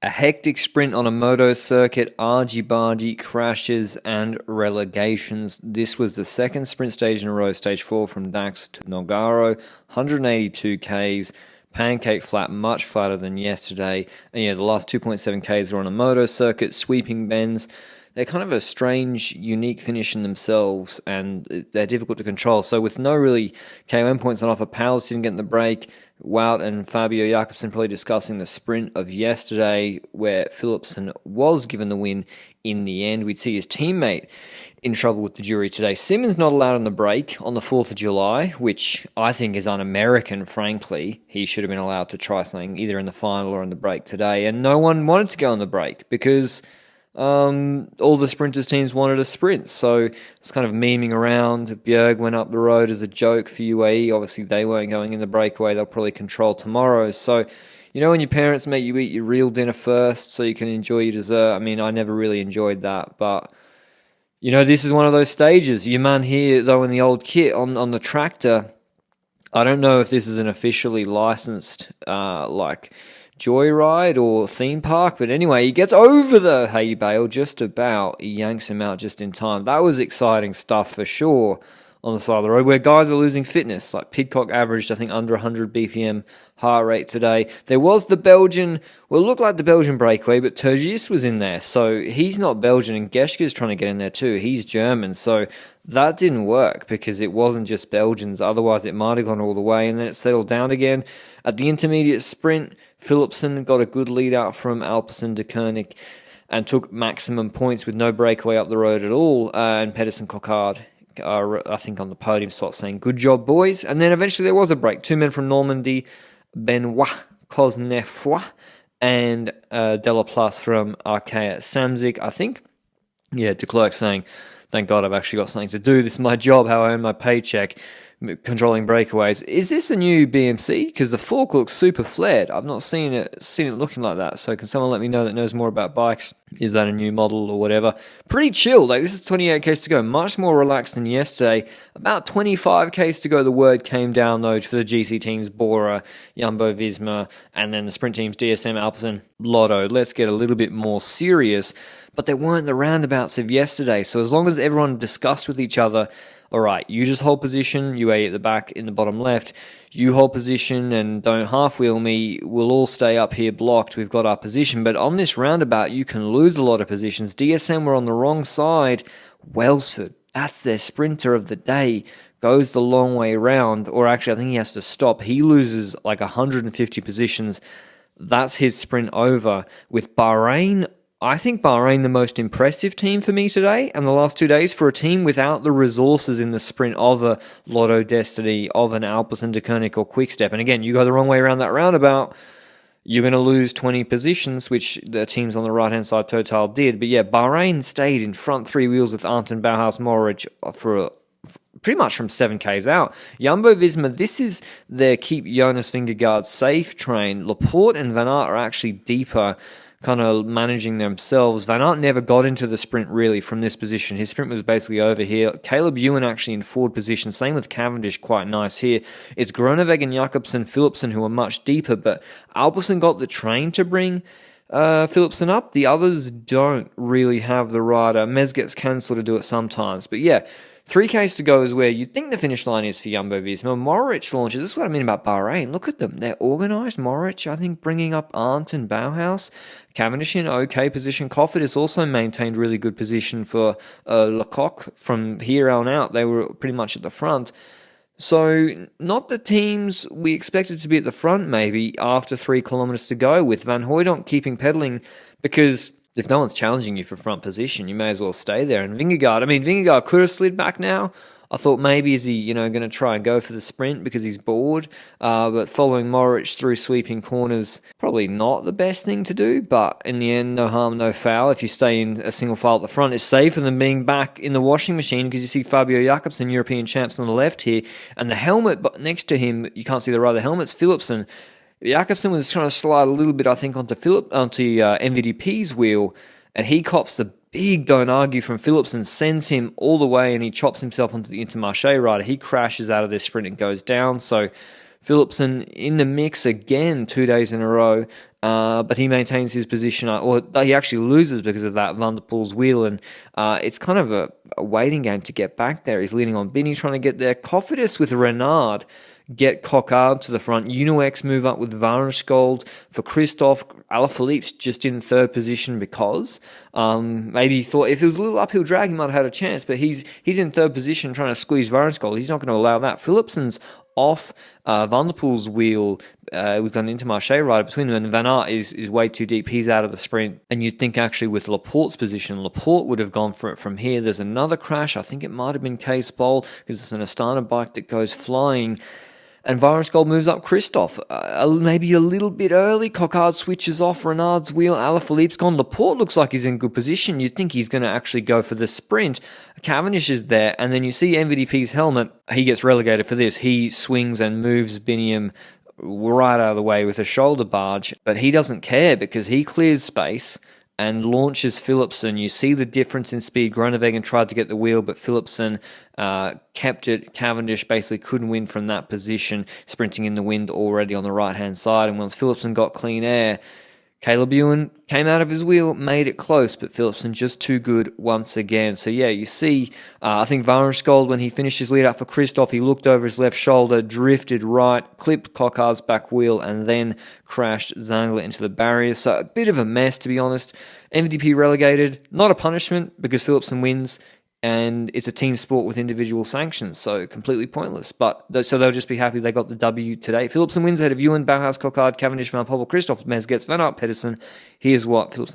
A hectic sprint on a moto circuit, argy-bargy, crashes and relegations. This was the second sprint stage in a row, stage 4 from Dax to Nogaro, 182 Ks, pancake flat, much flatter than yesterday. And yeah, the last 2.7 Ks were on a moto circuit, sweeping bends. They're kind of a strange, unique finish in themselves, and they're difficult to control. So with no really KOM points on offer, Powell's didn't get in the break. Wout and Fabio Jakobsen probably discussing the sprint of yesterday, where Philipsen was given the win in the end. We'd see his teammate in trouble with the jury today. Simmons not allowed on the break on the 4th of July, which I think is un-American, frankly. He should have been allowed to try something either in the final or in the break today, and no one wanted to go on the break because all the sprinters teams wanted a sprint, so it's kind of memeing around. Bjerg went up the road as a joke for UAE. Obviously they weren't going in the breakaway. They'll probably control tomorrow. So when your parents make you eat your real dinner first so you can enjoy your dessert. I mean, I never really enjoyed that, but this is one of those stages. Your man here, though, in the old kit on the tractor, I don't know if this is an officially licensed joyride or theme park, but anyway, he gets over the hay bale just about. He yanks him out just in time. That was exciting stuff for sure on the side of the road, where guys are losing fitness. Like Pidcock averaged, I think, under 100 BPM heart rate today. There was the Belgian, well, it looked like the Belgian breakaway, but Turgis was in there, so he's not Belgian, and Geschke's trying to get in there too. He's German, so that didn't work because it wasn't just Belgians. Otherwise, it might have gone all the way, and then it settled down again. At the intermediate sprint, Philipsen got a good lead out from Alpecin de Koenig and took maximum points with no breakaway up the road at all. And Pedersen Coquard, I think, on the podium spot saying, "Good job, boys." And then eventually there was a break. 2 men from Normandy, Benoit Cosnefroy and Delaplace from Arkea Samsic, I think. Yeah, de Klerk saying, "Thank God I've actually got something to do. This is my job, how I earn my paycheck, controlling breakaways." Is this a new BMC? Because the fork looks super flared. I've not seen it looking like that. So can someone let me know that knows more about bikes? Is that a new model or whatever? Pretty chill. This is 28 Ks to go. Much more relaxed than yesterday. About 25 Ks to go. The word came down, though, for the GC teams, Bora, Jumbo-Visma, and then the sprint teams, DSM, Alpecin, Lotto. Let's get a little bit more serious. But there weren't the roundabouts of yesterday. So as long as everyone discussed with each other, all right, you just hold position, UAE at the back in the bottom left, you hold position and don't half-wheel me, we'll all stay up here blocked, we've got our position. But on this roundabout, you can lose a lot of positions. DSM were on the wrong side. Welsford, that's their sprinter of the day, goes the long way round, or actually I think he has to stop. He loses like 150 positions. That's his sprint over. With Bahrain, I think Bahrain the most impressive team for me today and the last 2 days, for a team without the resources in the sprint of a Lotto Destiny, of an Alpecin de Koenig or Quickstep. And again, you go the wrong way around that roundabout, you're going to lose 20 positions, which the teams on the right-hand side Total did. But yeah, Bahrain stayed in front 3 wheels with Arnton, Bauhaus, Mohoric for pretty much from 7Ks out. Jumbo-Visma, this is their keep Jonas Vingegaard safe train. Laporte and Van Aert are actually deeper, kind of managing themselves. Van Aert never got into the sprint really from this position. His sprint was basically over here. Caleb Ewan actually in forward position. Same with Cavendish, quite nice here. It's Groenewegen and Jakobsen, Philipsen who are much deeper, but Alpecin got the train to bring Philipsen up. The others don't really have the rider. Mez gets cancelled to do it sometimes. But yeah, 3Ks to go is where you think the finish line is for Jumbo-Visma. Mohoric launches. This is what I mean about Bahrain. Look at them. They're organised. Mohoric, I think, bringing up Arndt and Bauhaus. Cavendish in okay position. Coffert has also maintained really good position for Lecoq. From here on out, they were pretty much at the front. So not the teams we expected to be at the front maybe after 3 kilometres to go, with Van Hooydonk keeping because if no one's challenging you for front position, you may as well stay there. And Vingegaard could have slid back now. I thought maybe is he, going to try and go for the sprint because he's bored. But following Mohoric through sweeping corners, probably not the best thing to do. But in the end, no harm, no foul. If you stay in a single file at the front, it's safer than being back in the washing machine, because you see Fabio Jakobsen, European champs, on the left here. And the helmet next to him, you can't see the right, the helmet's Philipsen. Jakobsen was trying to slide a little bit, I think, onto MVDP's wheel, and he cops the big don't argue from Philipsen, sends him all the way, and he chops himself onto the Intermarché rider. He crashes out of this sprint and goes down. So Philipsen in the mix again 2 days in a row. but he maintains his position, or he actually loses because of that Van der Poel's wheel, and it's kind of a waiting game to get back there. He's leading on Bini, trying to get there. Cofidis with Renard get Coquard to the front. Uno-X move up with Varensgold for Christophe. Alaphilippe's just in third position because maybe he thought if it was a little uphill drag, he might have had a chance, but he's in third position trying to squeeze Varensgold. He's not going to allow that. Philipsen's off Van der Poel's wheel. We've got an Intermarché rider between them, and Van Aert is way too deep. He's out of the sprint. And you'd think actually with Laporte's position, Laporte would have gone for it from here. There's another crash. I think it might have been Case Bowl because it's an Astana bike that goes flying. And Varensgold moves up Christophe, maybe a little bit early. Coquard switches off Renard's wheel. Alaphilippe's gone. Laporte looks like he's in good position. You'd think he's going to actually go for the sprint. Cavendish is there, and then you see MVDP's helmet. He gets relegated for this. He swings and moves Biniam right out of the way with a shoulder barge, but he doesn't care because he clears space and launches Philipsen. You see the difference in speed. Groenewegen tried to get the wheel, but Philipsen kept it. Cavendish basically couldn't win from that position, sprinting in the wind already on the right-hand side. And once Philipsen got clean air, Caleb Ewan came out of his wheel, made it close, but Philipsen just too good once again. So yeah, you see, I think Varensgold, when he finished his lead up for Christophe, he looked over his left shoulder, drifted right, clipped Coquard's back wheel, and then crashed Zangler into the barrier. So a bit of a mess, to be honest. MVP relegated, not a punishment because Philipsen wins, and it's a team sport with individual sanctions, so completely pointless. But so they'll just be happy they got the W today. Philipsen wins ahead of Ewan, Bauhaus, Coquard, Cavendish, Van Poppel, Christophe, Mezgets, Van Aert, Pedersen. Here's what Philipsen